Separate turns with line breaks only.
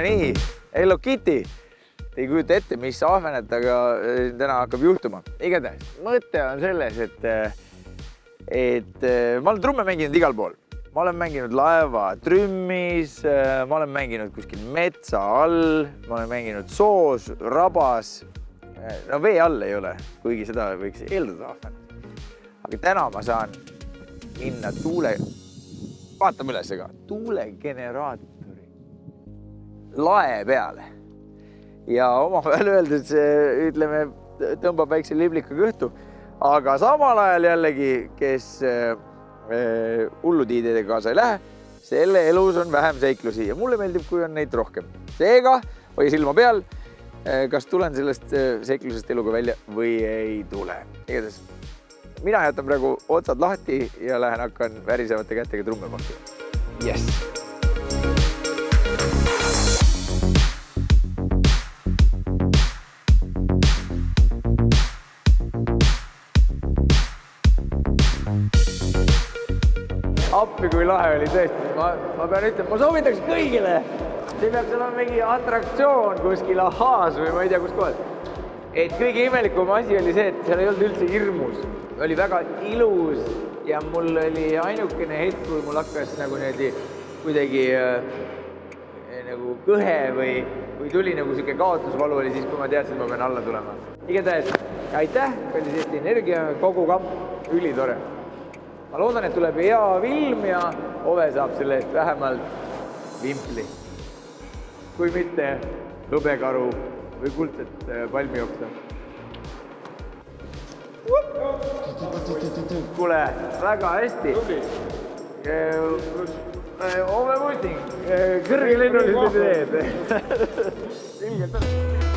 nii, Hello Kitty. Ei kujuta ette, mis ahvenetega täna hakkab juhtuma. Igatahes, mõte on selles, et ma olen trumme mänginud igal pool. Ma olen mänginud laeva trümmis, ma olen mänginud kuskil metsa all, ma olen mänginud soos, rabas. No vee all ei ole, kuigi seda võiks eeldada ahven. Aga täna ma saan minna vaatame üles ka, tuulegeneraatori lae peale. Ja oma peal öeldes, ütleme, tõmbab väikse liblika kõhtu. Aga samal ajal jällegi, kes hullutiididega kaasa ei lähe, selle elus on vähem seiklusi ja mulle meeldib, kui on neid rohkem. Seega, või silma peal, kas tulen sellest seiklusest eluga välja või ei tule. Igatahes, mina jätan praegu otsad lahti ja lähen hakkan värisevate kätega trumme pakkima. Yes! Appi, kui lahe oli tõesti. Ma pean ütlema, ma soovitaks kõigile. See peaks olema mingi atraktsioon kuskil Ahaas või ma ei tea kus kohal. Et kõige imelikum asi oli see, et seal ei olnud üldse hirmus. Oli väga ilus ja mul oli ainukene hetk, kui mul hakkas nagu kuidagi nagu kõhe või tuli nagu siuke kaotusvalu oli siis, kui ma teadsin, et ma pean alla tulema. Igatahes, aitäh, kallis Eesti Energia, kogu kamp, ülitore. Ma loodan, et tuleb hea film ja Ove saab selle eest vähemalt vimpli. Kui mitte hõbekaru või kuldset palmioksa. Kuule, väga hästi. Ove Muting, kõrge lennulised ideed. Ilgelt on.